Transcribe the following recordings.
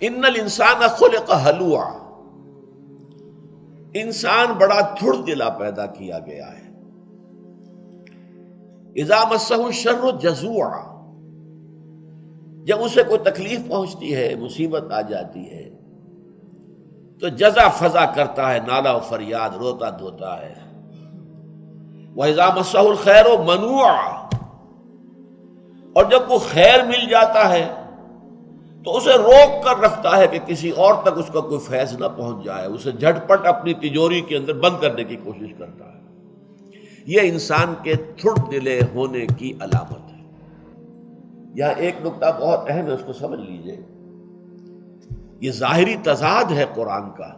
ان الانسان خلق ہلوعا، انسان بڑا تھڑ دلا پیدا کیا گیا ہے. اذا مسہ الشر جزوعا، جب اسے کوئی تکلیف پہنچتی ہے، مصیبت آ جاتی ہے تو جزا فضا کرتا ہے، نالہ و فریاد، روتا دھوتا ہے. وَإِذَا مَسَّهُ الْخَيْرُ مَنُوعًا، اور جب وہ خیر مل جاتا ہے تو اسے روک کر رکھتا ہے کہ کسی اور تک اس کا کوئی فیض نہ پہنچ جائے، اسے جھٹ پٹ اپنی تجوری کے اندر بند کرنے کی کوشش کرتا ہے. یہ انسان کے تھڑ دلے ہونے کی علامت ہے. یہاں ایک نکتہ بہت اہم ہے، اس کو سمجھ لیجئے. یہ ظاہری تضاد ہے قرآن کا،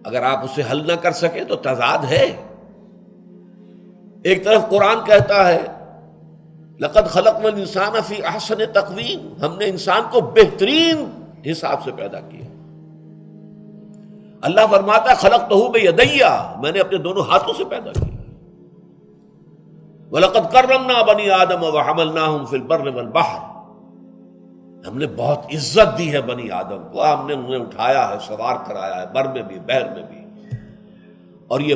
اگر آپ اسے حل نہ کر سکیں تو تضاد ہے. ایک طرف قرآن کہتا ہے لقد خلقنا الانسان فی احسن تقویم، ہم نے انسان کو بہترین حساب سے پیدا کیا. اللہ فرماتا ہے خلقتہ بیدی، میں نے اپنے دونوں ہاتھوں سے پیدا کیا. وَلَقَدْ كَرَّمْنَا بَنِي آدَمَ وَحَمَلْنَاهُمْ فِي الْبَرِّ وَالْبَحْرِ، ہم نے بہت عزت دی ہے بنی آدم کو، ہم نے انہیں اٹھایا ہے، سوار کرایا ہے، بر میں بھی بحر میں بھی. اور یہ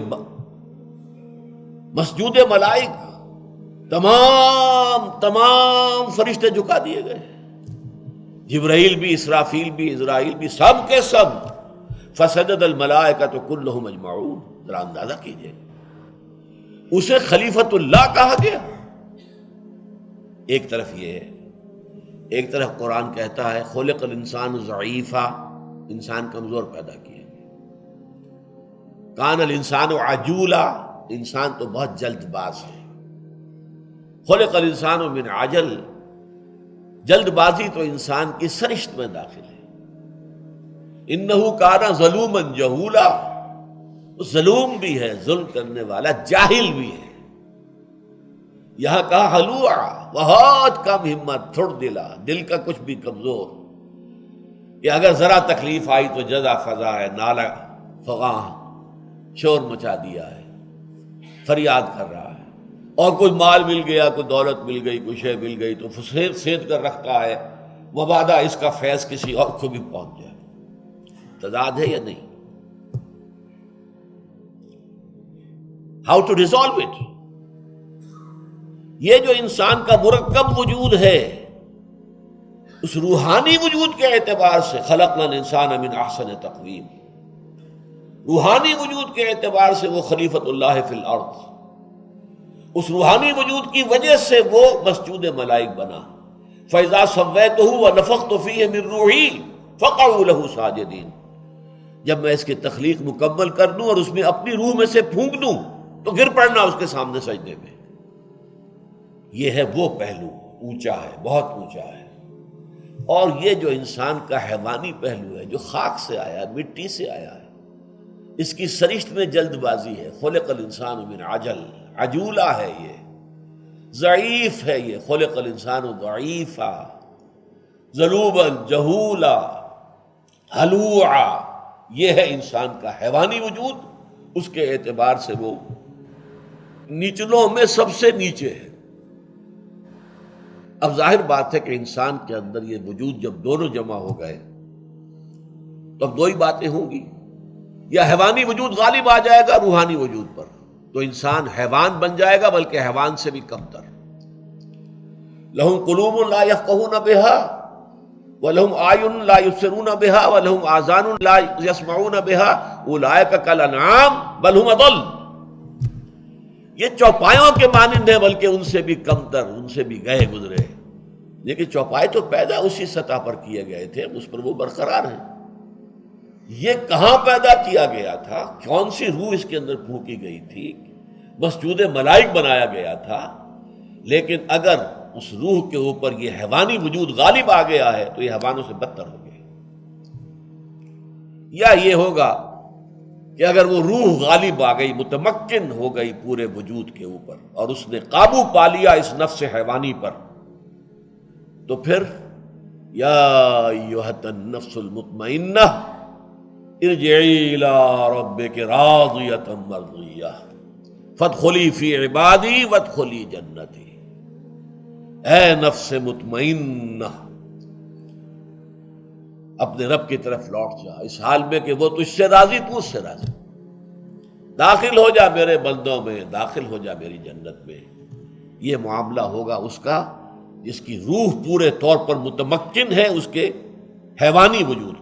مسجود ملائک، تمام فرشتے جھکا دیے گئے، جبرائیل بھی، اسرافیل بھی، اسرائیل بھی، سب کے سب. فسجد الملائکۃ کلھم اجمعون، ذرا اندازہ کیجئے، اسے خلیفۃ اللہ کہا گیا. ایک طرف یہ ہے، ایک طرف قرآن کہتا ہے خلق الانسان ضعیفا، انسان کمزور پیدا کیا. کان الانسان عجولا، انسان تو بہت جلد باز ہے. خلق الانسان من عجل، جلد بازی تو انسان کی سرشت میں داخل ہے. انہ کان ظلوما جہولا، ظلوم بھی ہے، ظلم کرنے والا، جاہل بھی ہے. یہاں کہا ہلوعا، بہت کم ہمت، تھڑ دلا، دل کا کچھ بھی کمزور، کہ اگر ذرا تکلیف آئی تو جزا فضا ہے، نالہ فغاں، شور مچا دیا ہے، فریاد کر رہا ہے. اور کوئی مال مل گیا، کوئی دولت مل گئی، کوئی شے مل گئی تو سید کر رکھتا ہے، مبادا اس کا فیض کسی اور کو بھی پہنچ جائے. تضاد ہے یا نہیں؟ How to resolve it? یہ جو انسان کا مرکب وجود ہے، اس روحانی وجود کے اعتبار سے خلقنا الانسان من احسن تقویم، روحانی وجود کے اعتبار سے وہ خلیفۃ اللہ فی الارض، اس روحانی وجود کی وجہ سے وہ مسجود ملائک بنا. فَإِذَا سَوَّيْتُهُ وَنَفَخْتُ فِيهِ مِن رُوحِي فَقَعُوا لَهُ سَاجِدِينَ، جب میں اس کی تخلیق مکمل کر دوں اور اس میں اپنی روح میں سے پھونک دوں تو گر پڑنا اس کے سامنے سجدے میں. یہ ہے وہ پہلو، اونچا ہے، بہت اونچا ہے. اور یہ جو انسان کا حیوانی پہلو ہے، جو خاک سے آیا ہے، مٹی سے آیا ہے، اس کی سرشت میں جلد بازی ہے. خلق الانسان من عجل، عجولہ ہے، یہ ضعیف ہے. یہ خلق الانسان ضعیفا ظلوما جہولا ہلوعا، یہ ہے انسان کا حیوانی وجود. اس کے اعتبار سے وہ نیچلوں میں سب سے نیچے ہے. اب ظاہر بات ہے کہ انسان کے اندر یہ وجود جب دونوں جمع ہو گئے تو اب دو ہی باتیں ہوں گی، یا حیوانی وجود غالب آ جائے گا روحانی وجود پر تو انسان حیوان بن جائے گا، بلکہ حیوان سے بھی کم تر. لہم قلوب لا یفقہون بہا وَلَهُمْ أَعْيُنٌ لَا يُبْصِرُونَ بِهَا وَلَهُمْ آذَانٌ لَا يَسْمَعُونَ بِهَا أُولَٰئِكَ كَالْأَنْعَامِ بَلْ هُمْ أَضَلُّ، یہ چوپایوں کے مانند ہیں بلکہ ان سے بھی کم تر، ان سے بھی گئے گزرے. لیکن چوپائے تو پیدا اسی سطح پر کیے گئے تھے، اس پر وہ برقرار ہیں. یہ کہاں پیدا کیا گیا تھا؟ کون سی روح اس کے اندر پھونکی گئی تھی؟ مسجود ملائک بنایا گیا تھا. لیکن اگر اس روح کے اوپر یہ حیوانی وجود غالب آ گیا ہے تو یہ حیوانوں سے بدتر ہو گئے. یا یہ ہوگا کہ اگر وہ روح غالب آ گئی، متمکن ہو گئی پورے وجود کے اوپر، اور اس نے قابو پا لیا اس نفس حیوانی پر، تو پھر یا ایھا النفس المطمئنہ ارجعی الی ربک راضیۃ مرضیہ فادخلی فی عبادی وادخلی جنتی. اے نفس مطمئنہ، اپنے رب کی طرف لوٹ جا، اس حال میں کہ وہ تجھ سے راضی، تو اس سے راضی۔ داخل ہو جا میرے بندوں میں، داخل ہو جا میری جنت میں۔ یہ معاملہ ہوگا اس کا جس کی روح پورے طور پر متمکن ہے اس کے حیوانی وجود